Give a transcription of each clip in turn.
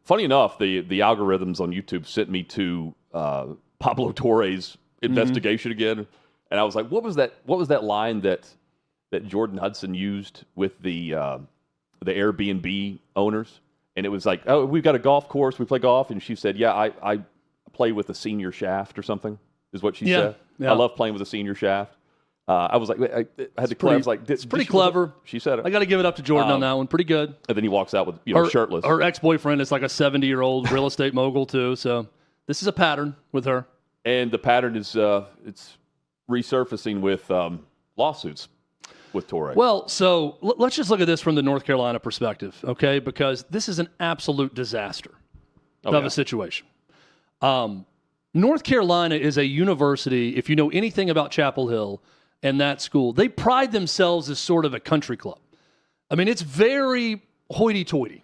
Funny enough, the algorithms on YouTube sent me to Pablo Torre's investigation again, and I was like, "What was that? What was that line that Jordan Hudson used with the Airbnb owners?" And it was like, "Oh, we've got a golf course. We play golf," and she said, "Yeah, I play with a senior shaft or something." Is what she said. Yeah. I love playing with a senior shaft. I was like, I had to clear. I was like, it's pretty clever. She said it. I got to give it up to Jordan on that one. Pretty good. And then he walks out with shirtless. Her ex-boyfriend is like a 70-year-old real estate mogul too. So this is a pattern with her. And the pattern is it's resurfacing with lawsuits with Torre. Well, so let's just look at this from the North Carolina perspective, okay? Because this is an absolute disaster of a situation. North Carolina is a university, if you know anything about Chapel Hill and that school, they pride themselves as sort of a country club. I mean, it's very hoity-toity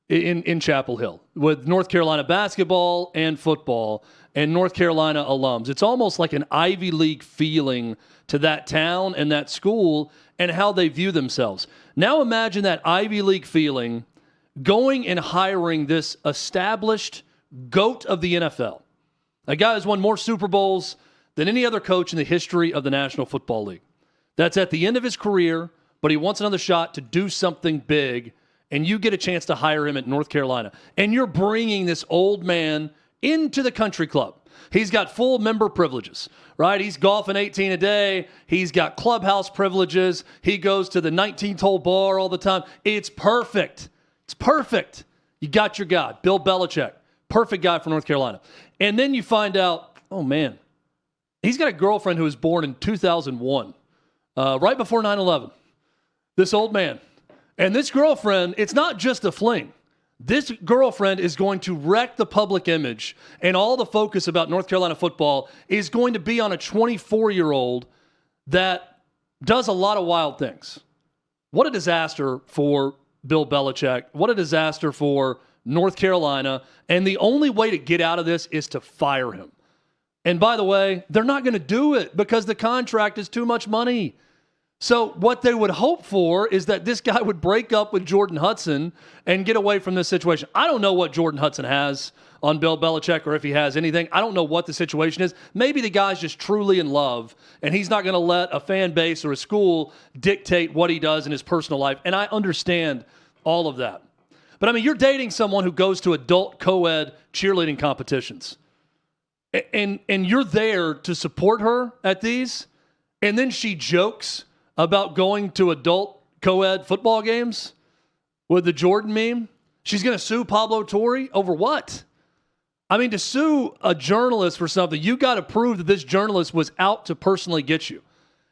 in Chapel Hill with North Carolina basketball and football and North Carolina alums. It's almost like an Ivy League feeling to that town and that school and how they view themselves. Now imagine that Ivy League feeling going and hiring this established GOAT of the NFL. A guy who's won more Super Bowls than any other coach in the history of the National Football League. That's at the end of his career, but he wants another shot to do something big, and you get a chance to hire him at North Carolina. And you're bringing this old man into the country club. He's got full member privileges, right? He's golfing 18 a day. He's got clubhouse privileges. He goes to the 19th-hole bar all the time. It's perfect. It's perfect. You got your guy, Bill Belichick. Perfect guy for North Carolina. And then you find out, oh, man, he's got a girlfriend who was born in 2001, right before 9/11. This old man. And this girlfriend, it's not just a fling. This girlfriend is going to wreck the public image, and all the focus about North Carolina football is going to be on a 24-year-old that does a lot of wild things. What a disaster for Bill Belichick. What a disaster for North Carolina. And the only way to get out of this is to fire him. And by the way, they're not going to do it because the contract is too much money. So what they would hope for is that this guy would break up with Jordan Hudson and get away from this situation. I don't know what Jordan Hudson has on Bill Belichick or if he has anything. I don't know what the situation is. Maybe the guy's just truly in love and he's not going to let a fan base or a school dictate what he does in his personal life. And I understand all of that. But I mean, you're dating someone who goes to adult co-ed cheerleading competitions. And you're there to support her at these. And then she jokes about going to adult co-ed football games with the Jordan meme. She's going to sue Pablo Torre over what? I mean, to sue a journalist for something, you got to prove that this journalist was out to personally get you.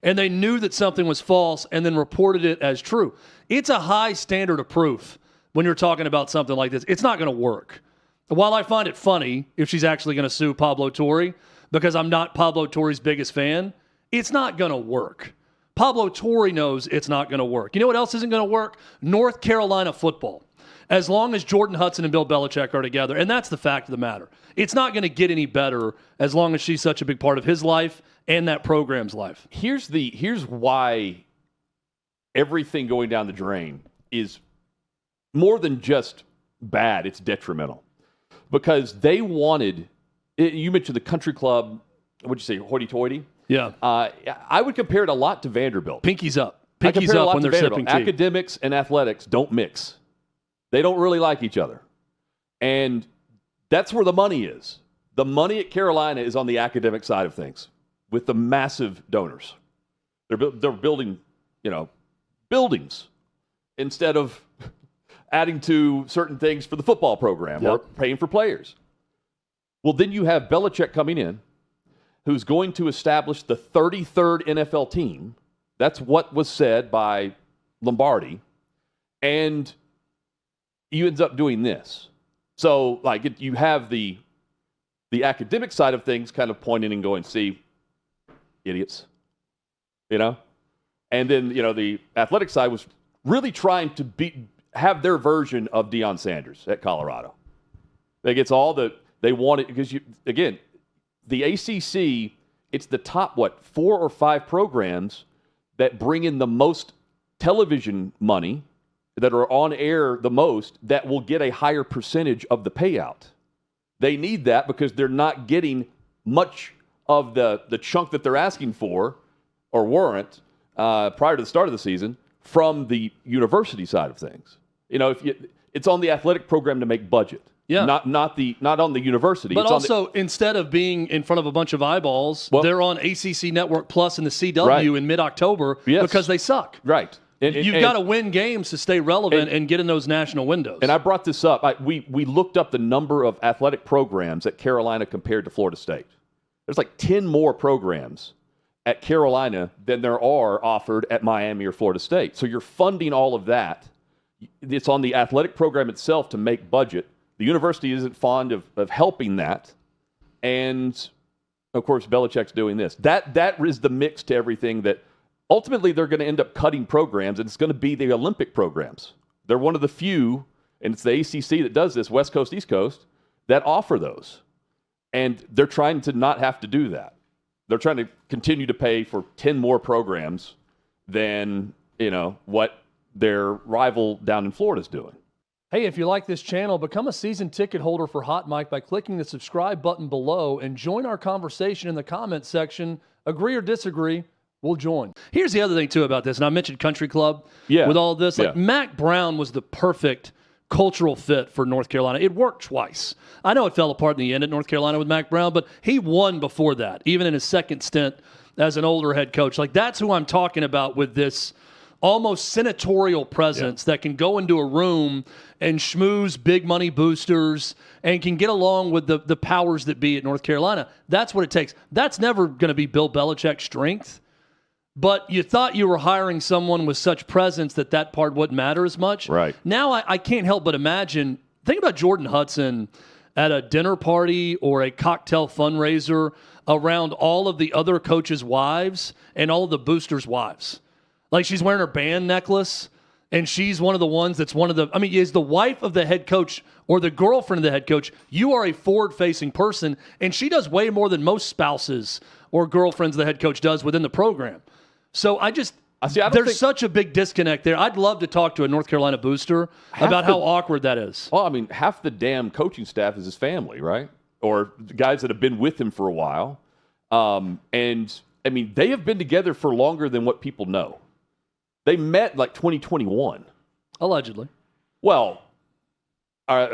And they knew that something was false and then reported it as true. It's a high standard of proof when you're talking about something like this. It's not going to work. While I find it funny if she's actually going to sue Pablo Torre, because I'm not Pablo Torre's biggest fan, it's not going to work. Pablo Torre knows it's not going to work. You know what else isn't going to work? North Carolina football. As long as Jordan Hudson and Bill Belichick are together, and that's the fact of the matter. It's not going to get any better as long as she's such a big part of his life and that program's life. Here's why everything going down the drain is more than just bad, it's detrimental. Because they wanted, you mentioned the country club, what'd you say, hoity-toity? Yeah. I would compare it a lot to Vanderbilt. Pinkies up. Pinkies up when they're sipping tea. Academics and athletics don't mix. They don't really like each other. And that's where the money is. The money at Carolina is on the academic side of things with the massive donors. They're building, buildings instead of adding to certain things for the football program or paying for players. Well, then you have Belichick coming in, who's going to establish the 33rd NFL team. That's what was said by Lombardi. And you end up doing this. So, you have the academic side of things kind of pointing and going, see, idiots, And then, the athletic side was really trying to have their version of Deion Sanders at Colorado. That gets all they wanted, because, the ACC, it's the top, 4 or 5 programs that bring in the most television money that are on air the most that will get a higher percentage of the payout. They need that because they're not getting much of the chunk that they're asking for or weren't prior to the start of the season from the university side of things. It's on the athletic program to make budget. Yeah. Not on the university. But also, instead of being in front of a bunch of eyeballs, they're on ACC Network Plus and the CW in mid-October because they suck. Right. You've got to win games to stay relevant and get in those national windows. And I brought this up. We looked up the number of athletic programs at Carolina compared to Florida State. There's like 10 more programs at Carolina than there are offered at Miami or Florida State. So you're funding all of that. It's on the athletic program itself to make budget. The university isn't fond of helping that. And, of course, Belichick's doing this. That is the mix to everything that ultimately they're going to end up cutting programs, and it's going to be the Olympic programs. They're one of the few, and it's the ACC that does this, West Coast, East Coast, that offer those. And they're trying to not have to do that. They're trying to continue to pay for 10 more programs than, what their rival down in Florida is doing. Hey, if you like this channel, become a season ticket holder for Hot Mic by clicking the subscribe button below and join our conversation in the comments section. Agree or disagree, we'll join. Here's the other thing, too, about this, and I mentioned Country Club with all of this. Mack Brown was the perfect cultural fit for North Carolina. It worked twice. I know it fell apart in the end at North Carolina with Mack Brown, but he won before that, even in his second stint as an older head coach. That's who I'm talking about with this almost senatorial presence that can go into a room and schmooze big money boosters and can get along with the powers that be at North Carolina. That's what it takes. That's never going to be Bill Belichick's strength. But you thought you were hiring someone with such presence that part wouldn't matter as much. Right. Now I can't help but imagine, think about Jordan Hudson at a dinner party or a cocktail fundraiser around all of the other coaches' wives and all of the boosters' wives. She's wearing her band necklace, and she's one of the ones that's is the wife of the head coach or the girlfriend of the head coach. You are a forward-facing person, and she does way more than most spouses or girlfriends the head coach does within the program. So there's such a big disconnect there. I'd love to talk to a North Carolina booster about how awkward that is. Well, half the damn coaching staff is his family, right? Or the guys that have been with him for a while. And they have been together for longer than what people know. They met 2021. Allegedly. Well,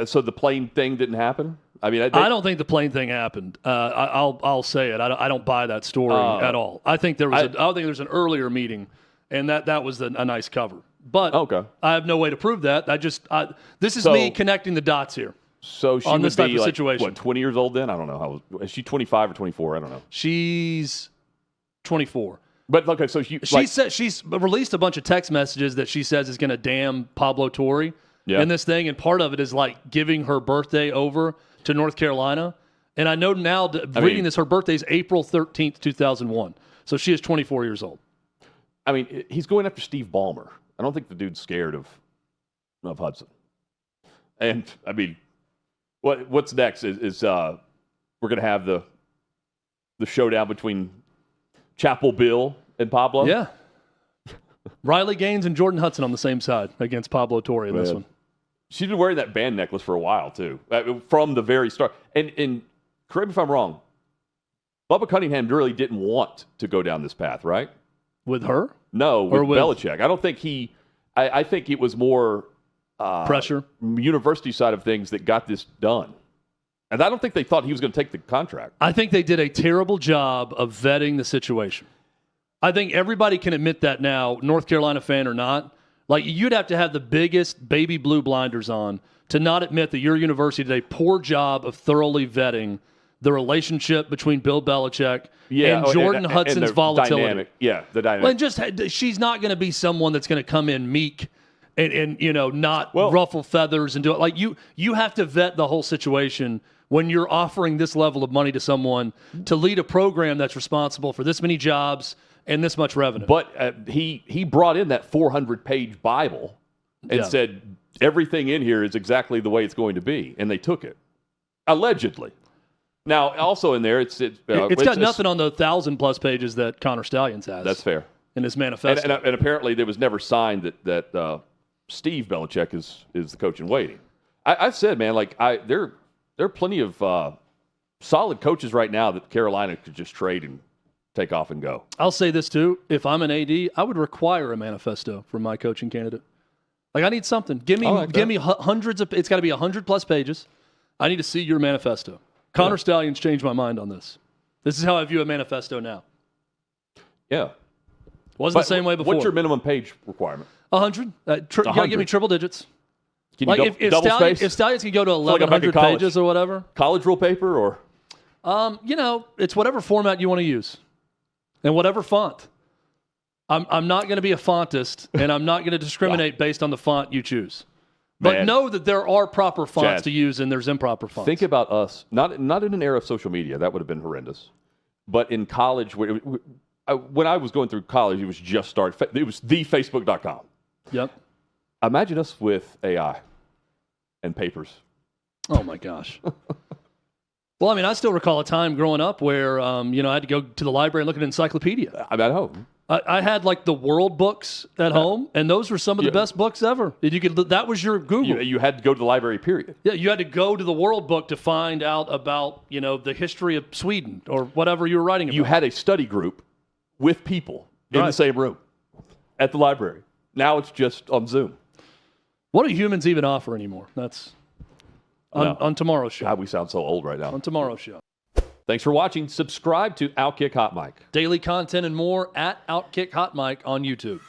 so the plane thing didn't happen? I don't think the plane thing happened. I'll say it. I don't buy that story at all. I think there was an earlier meeting, and that was a nice cover. But I have no way to prove that. This is me connecting the dots here. So she on would this type be of situation. 20 years old then? I don't know. Is she 25 or 24? I don't know. She's 24. But okay, so she said she's released a bunch of text messages that she says is going to damn Pablo Torre in this thing, and part of it is giving her birthday over to North Carolina. And I know now, reading this, her birthday is April 13th, 2001. So she is 24 years old. He's going after Steve Ballmer. I don't think the dude's scared of Hudson. And what's next is we're going to have the showdown between Chapel Bill and Pablo. Yeah. Riley Gaines and Jordan Hudson on the same side against Pablo Torre in this one. She's been wearing that band necklace for a while, too, from the very start. And correct me if I'm wrong, Bubba Cunningham really didn't want to go down this path, right? With her? No, with Belichick. I don't think I think it was more pressure, university side of things that got this done. And I don't think they thought he was going to take the contract. I think they did a terrible job of vetting the situation. I think everybody can admit that now, North Carolina fan or not. You'd have to have the biggest baby blue blinders on to not admit that your university did a poor job of thoroughly vetting the relationship between Bill Belichick and Jordan Hudson's volatility. Dynamic. Yeah, the dynamic. And she's not going to be someone that's going to come in meek and not ruffle feathers and do it. You have to vet the whole situation when you're offering this level of money to someone to lead a program that's responsible for this many jobs and this much revenue. But he brought in that 400-page Bible and said everything in here is exactly the way it's going to be, and they took it, allegedly. Now, also in there, it's got nothing on the 1,000+ pages that Connor Stallions has. That's fair. In his manifesto. And apparently, there was never signed that Steve Belichick is the coach in waiting. I've said, man, like there are plenty of solid coaches right now that Carolina could just trade and take off and go. I'll say this too: if I'm an AD, I would require a manifesto from my coaching candidate. Like I need something. Give me hundreds of. It's got to be 100+ pages. I need to see your manifesto. Connor Stalions changed my mind on this. This is how I view a manifesto now. Yeah. Wasn't the same way before. What's your minimum page requirement? 100. You got to give me triple digits. Can you like if Stalions can go to 1,100 pages or whatever. College rule paper or? It's whatever format you want to use. And whatever font. I'm not going to be a fontist, and I'm not going to discriminate based on the font you choose. But know that there are proper fonts to use, and there's improper fonts. Think about us, not in an era of social media. That would have been horrendous. But in college, when I was going through college, it was just started. It was thefacebook.com. Yep. Imagine us with AI and papers. Oh, my gosh. Well, I mean, I still recall a time growing up where, I had to go to the library and look at an encyclopedia. I'm at home. I had like the world books at home, and those were some of the best books ever. That was your Google. You had to go to the library, period. Yeah, you had to go to the world book to find out about, the history of Sweden or whatever you were writing about. You had a study group with people in the same room at the library. Now it's just on Zoom. What do humans even offer anymore? That's on tomorrow's show. God, we sound so old right now. On tomorrow's show. Thanks for watching. Subscribe to OutKick Hot Mic. Daily content and more at OutKick Hot Mic on YouTube.